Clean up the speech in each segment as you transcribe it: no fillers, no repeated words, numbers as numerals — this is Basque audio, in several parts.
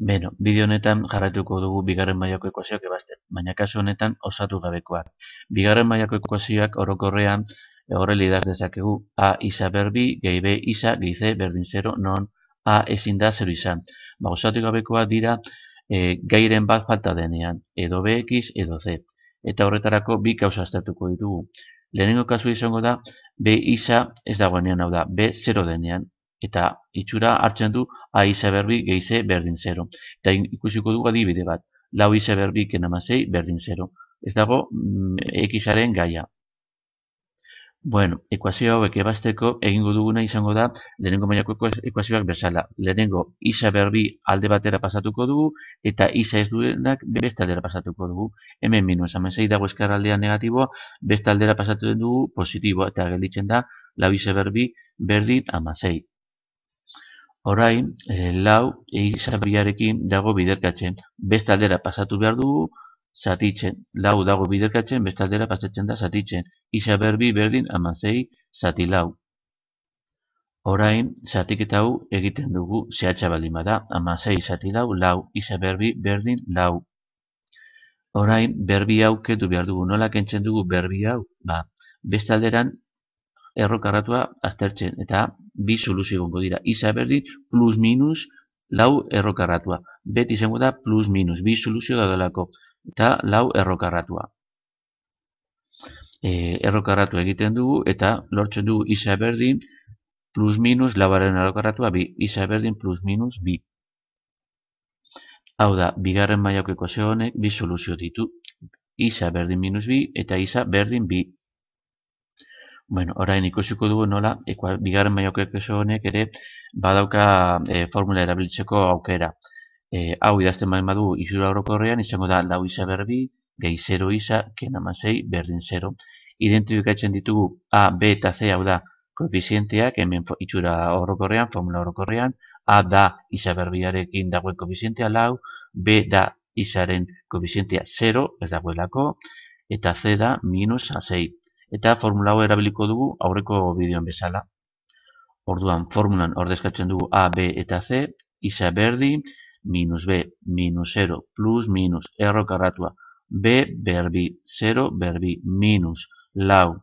Beno, bideo honetan jarraituko dugu bigarren mailako ekuazioak ebazten, baina kasu honetan osatu gabekoak. Bigarren mailako ekuazioak orokorrean horrela idaz dezakegu a isa berbi gehi b isa gehi c berdin 0 non a ezin da 0 izan. Osatu gabekoak dira gairen bat falta denean, edo bx edo c. Eta horretarako bi kausa aztertuko ditugu. Lehenengo kasu izango da b isa ez dagoenean, hau da, b 0 denean. Eta itxura hartzen du a isa berbi gehi c berdin 0. Eta ikusiko dugu adibide bat. Lau isa berbi ken amasei berdin 0. Ez dago xaren gaia. Bueno, ekuazio hauek ebazteko egingo duguna izango da lehenengo mailako ekuazioak bezala. Lehenengo isa berbi alde batera pasatuko dugu eta isa ez duenak beste aldera pasatuko dugu. Hemen minus amasei dago eskaraldean negatiboa, beste aldera pasatu dugu positiboa eta gelditzen da lau isa berbi berdin amasei. Orain, lau isa berbiarekin dago biderkatzen. Beste aldera pasatu behar dugu, zatitzen. Lau dago biderkatzen, beste aldera pasatzen da zatitzen. Isa berbi berdin amasei zati lau. Orain, zatiketa hau egiten dugu zehatza baldin bada. Amasei zati lau, lau isa berbi berdin lau. Orain, berbi hau kendu behar dugu. Nola kentzen dugu berbi hau? Beste alderan errokarratua aztertzen, eta bi soluzio egongo dira. Isa berdin plus minus lau errokarratua. Beti izango da plus minus, bi soluzio daudelako, eta lau errokarratua. Errokarratu egiten dugu, eta lortzen dugu isa berdin plus minus lauaren errokarratua bi. Isa berdin plus minus bi. Hau da, bigarren mailako ekuazio honek bi soluzio ditu. Isa berdin minus bi eta isa berdin bi. Bueno, orain ikusiko dugu nola, bigarren mailako ekuazio honek ere badauka formula erabiltzeko aukera. Hau idazten baldin badu itxura orokorrean izango da lau isa berbi gehi 0 isa ken amasei berdin 0. Identifikatzen ditugu a, b eta c, hau da, koefizienteak, hemen itxura orokorrean, formula orokorrean, a da isa berbiarekin dagoen koefizientea lau, b da isaren koefizientea 0, ez dagoelako, eta c da minus a6. Eta formula hau erabiliko dugu aurreko bideoan bezala. Orduan, formulan ordezkatzen dugu a, b eta c, isa berdin, minus b, minus 0, plus minus, errokarratua, b berbi, 0 berbi, minus lau,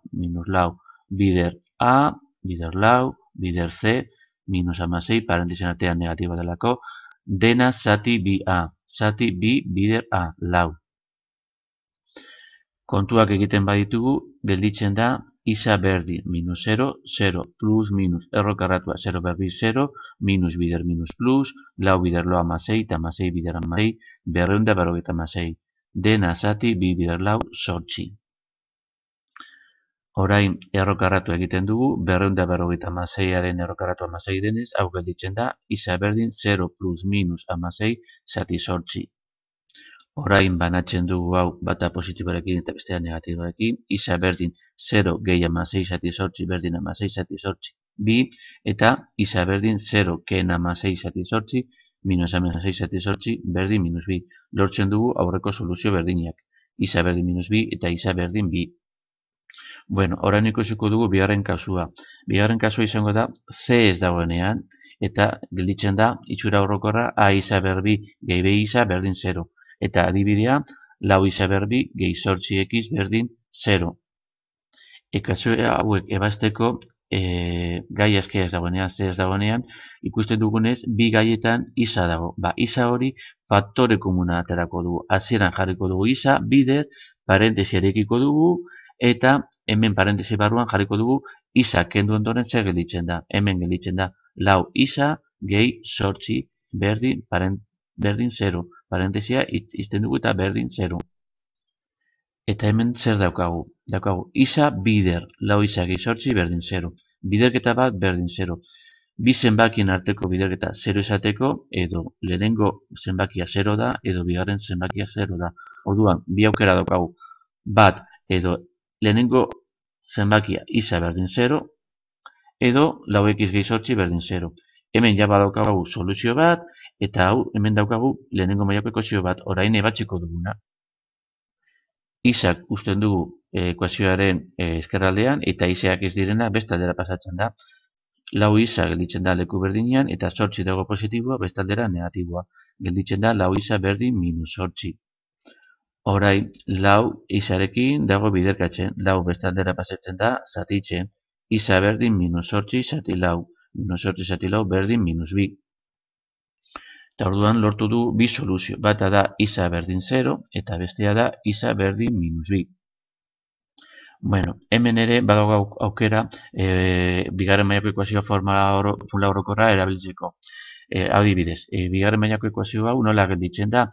bider a, bider lau, bider c, minus amasei, parentesen artean negatiba delako, dena zati bi a, zati bi bider a, lau. Kontuak egiten baditugu, gelditzen da isa berdin, minus 0, 0, plus minus, errokarratua, 0 berbi 0, minus bider minus plus, lau bider lo amasei, eta amasei bider amasei, berreunda berrogeita amasei. Dena zati bi bider lau, sortzi. Orain errokarratu egiten dugu, berreunda berrogeita amaseiaren errokarratu amasei denez, hau gelditzen da, isa berdin 0 plus minus amasei, zati sortzi. Orain banatzen dugu hau bata positiboarekin eta bestea negatiboarekin, isa berdin 0 gehi amasei zati sortzi berdin amasei zati sortzi bi, eta isa berdin 0 ken amasei zati sortzi, minus amasei zati sortzi berdin minus bi. Lortzen dugu aurreko soluzio berdinak, isa berdin minus bi eta isa berdin bi. Bueno, orain ikusiko dugu bigarren kasua. Bigarren kasua izango da c ez dagoenean, eta gelditzen da itxura orokorra a isa berbi gehi b isa berdin 0. Eta adibidea, lau isa berbi gehi sortzi x berdin 0. Ekuazio hauek ebazteko gai askea ez dagoenean, z ez dagoenean, ikusten dugunez, bi gaietan isa dago. Isa hori faktore komuna aterako dugu. Hasieran jarriko dugu isa, bider, parentesi erekiko dugu, eta hemen parentesi barruan jarriko dugu isa kendu ondoren zer gelditzen da. Hemen gelditzen da lau isa gehi sortzi berdin 0. Parentesia izten dugu eta berdin 0. Eta hemen zer daukagu? Daukagu isa bider, lau isa gehi sortzi berdin 0. Biderketa bat berdin 0. Bi zenbakien arteko biderketa 0 esateko, edo lehenengo zenbakia 0 da, edo bigarren zenbakia 0 da. Orduan, bi aukera daukagu. Bat, edo lehenengo zenbakia isa berdin 0, edo lau x gehi sortzi berdin 0. Hemen ja badaukagu soluzio bat, eta hau hemen daukagu lehenengo mailako ekuazio bat, orain ebatziko duguna. Isak usten dugu ekuazioaren ezkerraldean, eta iseak ez direna beste aldera pasatzen da. lau isa gelditzen da leku berdinean, eta 8 dago positiboa, bestaldera negatiboa. Gelditzen da lau isa berdin minus 8. Orain, lau isarekin dago biderkatzen, lau bestaldera pasatzen da zatitzen, isa berdin minus 8 zati lau, minus 8 zati lau berdin minus 2. Eta orduan lortu du bi soluzio, bata da isa berdin 0 eta bestea da isa berdin minus 2. Bueno, hemen ere badago aukera bigarren mailako ekuazioa formula orokorra erabiltzeko. Adibidez, bigarren mailako ekuazio hau nola gelditzen da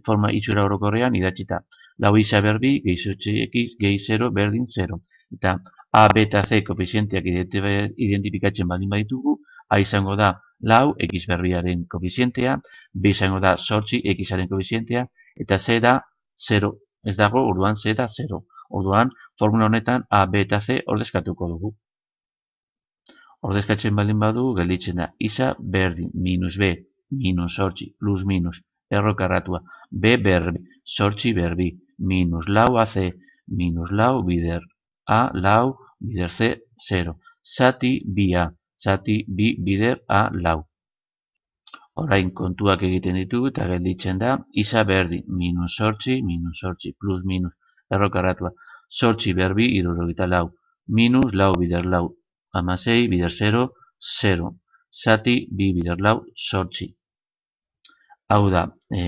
forma itxura orokorrean idatzita. Lau isa berbi gehi 8x gehi 0 berdin 0. Eta A, B eta C koefizienteak identifikatzen baldin baditugu, A izango da lau x berbiaren koefizientea, B izango da 8 xaren koefizientea, eta C da 0. Ez dago, orduan C da 0. Orduan, formula honetan A, B eta C ordezkatuko dugu. Ordezkatzen baldin badu, gelditzen da isa berdin minus B minus 8 plus minus errokarratua B berbi 8 berbi minus lau AC minus lau bider A lau bider C 0. Zati bi A, zati bi bider A lau. Orain kontuak egiten ditugu eta gelditzen da isa berdin minus 8 plus minus errokarratua 8 berbi 74 minus lau bider lau amasei bider 0, 0. Zati bi bider lau 8. Hau da,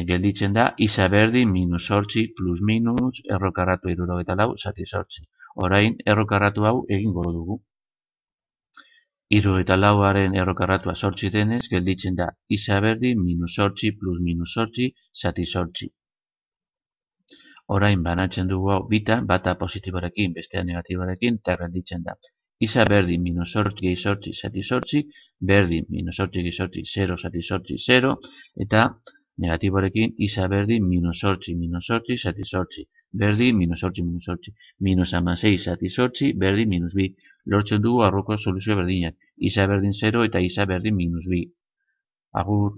gelditzen da isa berdin minus 8 plus minus errokarratu 74 zati 8. Orain errokarratu hau egingo dugu. 74aren errokarratua 8 denez, gelditzen da isa berdin minus 8 plus minus 8 zati 8. Orain banatzen dugu hau bitan, bata positiboarekin, bestea negatiboarekin, eta gelditzen da. Isa berdin minus 8 gehi 8 zati 8, berdin minus 8 gehi 8 0 zati 8 0, eta negatiboarekin isa berdin minus 8 zati 8, berdin minus 8 minus amasei zati 8, berdin minus 2. Lortzen dugu arroko soluzio berdinak, isa berdin 0 eta isa berdin minus 2. Agur.